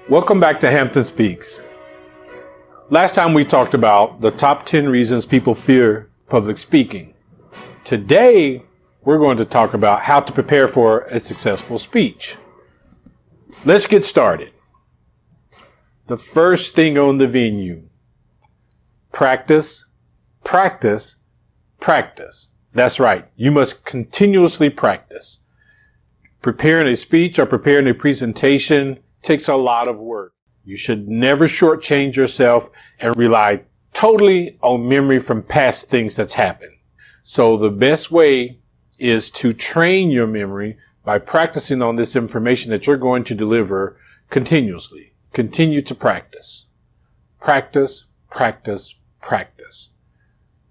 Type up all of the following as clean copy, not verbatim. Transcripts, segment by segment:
Welcome back to Hampton Speaks. Last time we talked about the top 10 reasons people fear public speaking. Today, we're going to talk about how to prepare for a successful speech. Let's get started. The first thing on the venue: practice, practice, practice. That's right. You must continuously practice. Preparing a speech or preparing a presentation takes a lot of work. You should never shortchange yourself and rely totally on memory from past things that's happened. So the best way is to train your memory by practicing on this information that you're going to deliver continuously. Continue to practice. Practice, practice, practice.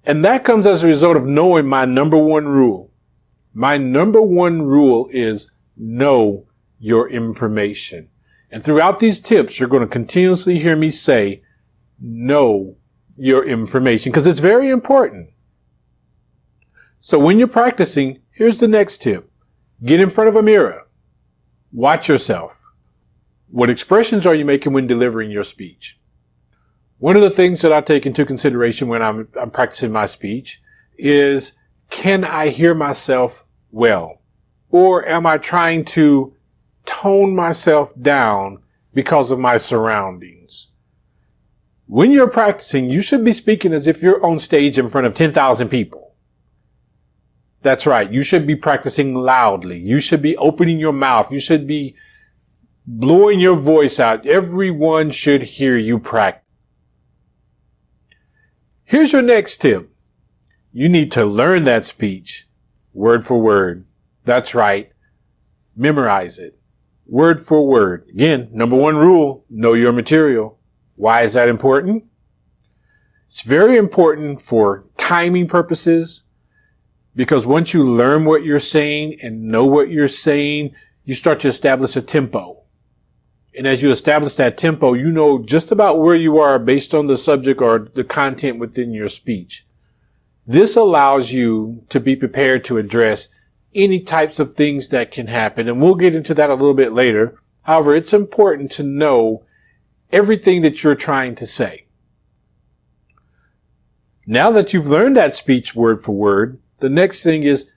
And that comes as a result of knowing my number one rule. My number one rule is know your information. And throughout these tips, you're going to continuously hear me say, know your information, because it's very important. So when you're practicing, here's the next tip. Get in front of a mirror. Watch yourself. What expressions are you making when delivering your speech? One of the things that I take into consideration when I'm practicing my speech is, can I hear myself well? Or am I trying to tone myself down because of my surroundings? When you're practicing, you should be speaking as if you're on stage in front of 10,000 people. That's right. You should be practicing loudly. You should be opening your mouth. You should be blowing your voice out. Everyone should hear you practice. Here's your next tip. You need to learn that speech word for word. That's right. Memorize it. Word for word. Again, number one rule, know your material. Why is that important? It's very important for timing purposes, because once you learn what you're saying and know what you're saying, you start to establish a tempo. And as you establish that tempo, you know just about where you are based on the subject or the content within your speech. This allows you to be prepared to address any types of things that can happen. And we'll get into that a little bit later. However, it's important to know everything that you're trying to say. Now that you've learned that speech word for word, the next thing is,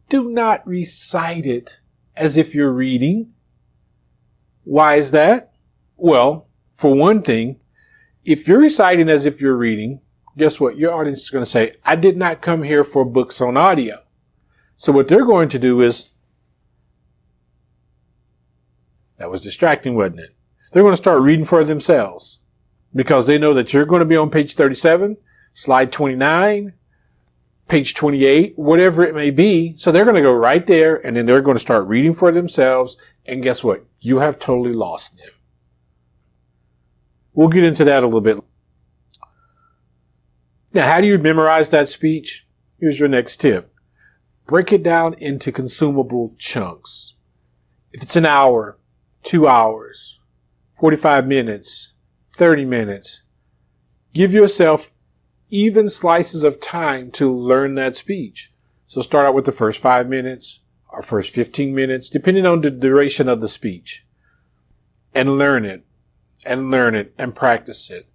do not recite it as if you're reading. Why is that? Well, for one thing, if you're reciting as if you're reading, guess what? Your audience is going to say, I did not come here for books on audio. So what they're going to do is, that was distracting, wasn't it? They're going to start reading for themselves because they know that you're going to be on page 37, slide 29, page 28, whatever it may be. So they're going to go right there and then they're going to start reading for themselves. And guess what? You have totally lost them. We'll get into that a little bit. Now, how do you memorize that speech? Here's your next tip. Break it down into consumable chunks. If it's an hour, 2 hours, 45 minutes, 30 minutes, give yourself even slices of time to learn that speech. So start out with the first 5 minutes or first 15 minutes, depending on the duration of the speech, and learn it and practice it.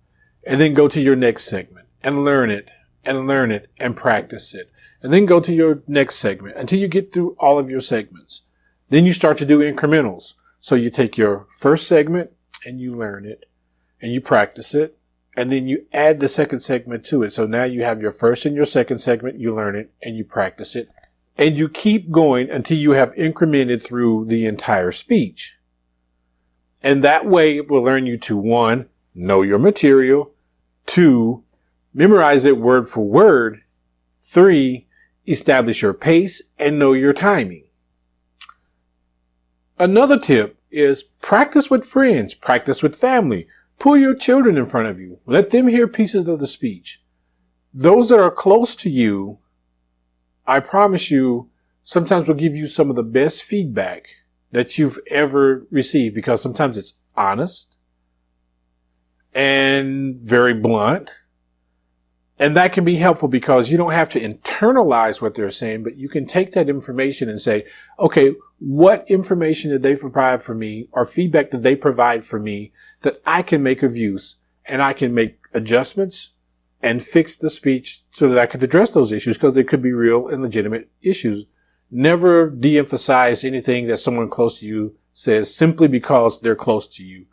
And then go to your next segment and learn it and practice it. And then go to your next segment until you get through all of your segments. Then you start to do incrementals. So you take your first segment and you learn it and you practice it. And then you add the second segment to it. So now you have your first and your second segment, you learn it and you practice it. And you keep going until you have incremented through the entire speech. And that way it will learn you to, 1, know your material, 2, memorize it word for word, 3, establish your pace and know your timing. Another tip is practice with friends, practice with family. Pull your children in front of you. Let them hear pieces of the speech. Those that are close to you, I promise you, sometimes will give you some of the best feedback that you've ever received, because sometimes it's honest and very blunt. And that can be helpful because you don't have to internalize what they're saying, but you can take that information and say, okay, what information did they provide for me or feedback did they provide for me that I can make of use, and I can make adjustments and fix the speech so that I could address those issues, because they could be real and legitimate issues. Never de-emphasize anything that someone close to you says simply because they're close to you,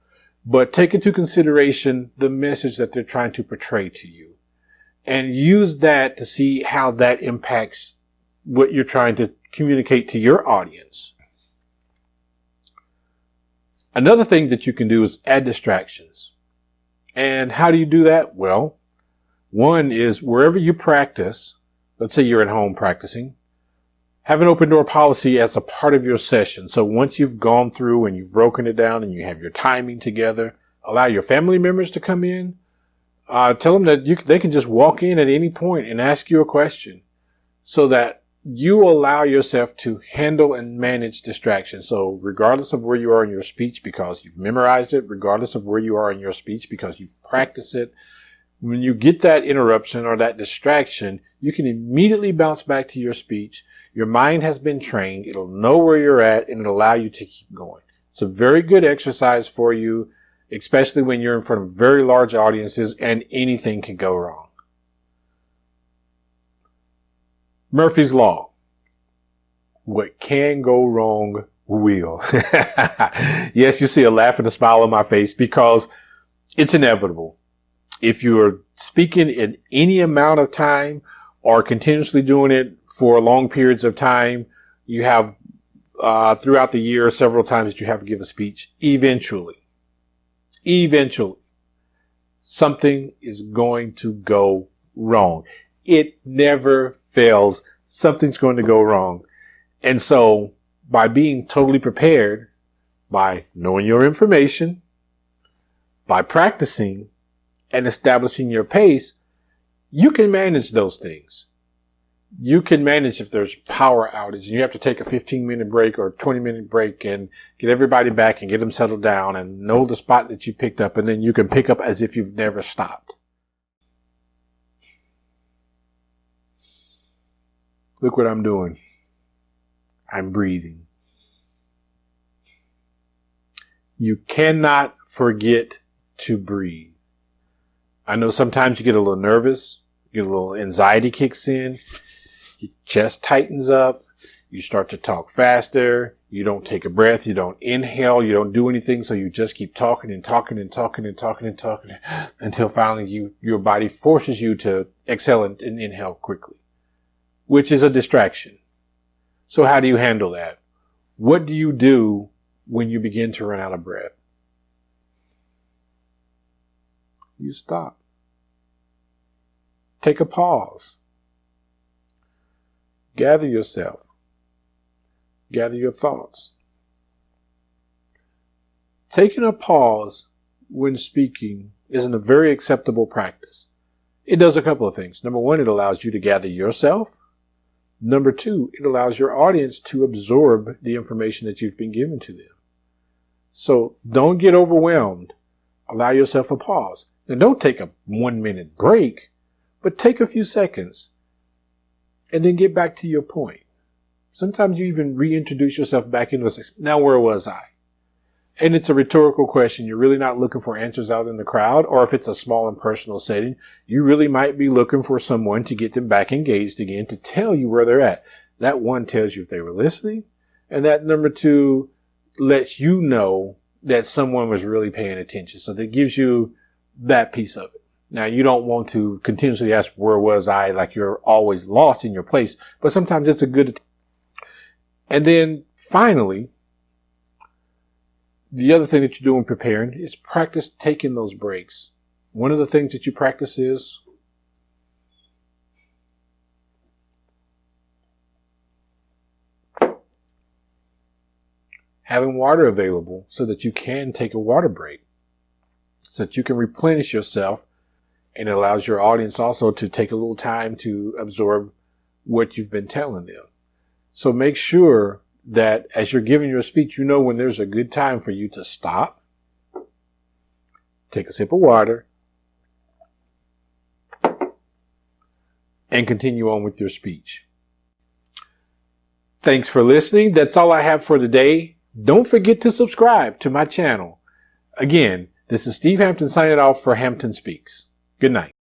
but take into consideration the message that they're trying to portray to you and use that to see how that impacts what you're trying to communicate to your audience. Another thing that you can do is add distractions. And how do you do that? Well, one is wherever you practice, let's say you're at home practicing, have an open door policy as a part of your session. So once you've gone through and you've broken it down and you have your timing together, allow your family members to come in. Tell them that they can just walk in at any point and ask you a question, so that you allow yourself to handle and manage distractions. So regardless of where you are in your speech, because you've memorized it, regardless of where you are in your speech, because you've practiced it, when you get that interruption or that distraction, you can immediately bounce back to your speech. Your mind has been trained. It'll know where you're at, and it'll allow you to keep going. It's a very good exercise for you, especially when you're in front of very large audiences and anything can go wrong. Murphy's Law. What can go wrong will. Yes, you see a laugh and a smile on my face because it's inevitable. If you're speaking in any amount of time or continuously doing it for long periods of time, you have throughout the year several times that you have to give a speech. Eventually, something is going to go wrong. It never fails. Something's going to go wrong. And so by being totally prepared, by knowing your information, by practicing and establishing your pace, you can manage those things. You can manage if there's power outage and you have to take a 15-minute break or 20-minute break and get everybody back and get them settled down and know the spot that you picked up, and then you can pick up as if you've never stopped. Look what I'm doing. I'm breathing. You cannot forget to breathe. I know sometimes you get a little nervous, you get a little anxiety kicks in, your chest tightens up, you start to talk faster, you don't take a breath, you don't inhale, you don't do anything, so you just keep talking and talking and talking and talking and talking until finally your body forces you to exhale and inhale quickly, which is a distraction. So how do you handle that? What do you do when you begin to run out of breath? You stop. Take a pause. Gather yourself. Gather your thoughts. Taking a pause when speaking isn't a very acceptable practice. It does a couple of things. Number one, it allows you to gather yourself. Number two, it allows your audience to absorb the information that you've been given to them. So don't get overwhelmed. Allow yourself a pause. And don't take a 1-minute break, but take a few seconds and then get back to your point. Sometimes you even reintroduce yourself back into it. Now, where was I? And it's a rhetorical question. You're really not looking for answers out in the crowd, or if it's a small and personal setting, you really might be looking for someone to get them back engaged again, to tell you where they're at. That one tells you if they were listening, and that number two lets you know that someone was really paying attention. So that gives you that piece of it. Now, you don't want to continuously ask, where was I? Like you're always lost in your place, but sometimes it's a good. And then finally, the other thing that you do in preparing is practice taking those breaks. One of the things that you practice is having water available so that you can take a water break, so that you can replenish yourself, and it allows your audience also to take a little time to absorb what you've been telling them. So make sure that as you're giving your speech, you know when there's a good time for you to stop, take a sip of water, and continue on with your speech. Thanks for listening. That's all I have for today. Don't forget to subscribe to my channel. Again, this is Steve Hampton signing off for Hampton Speaks. Good night.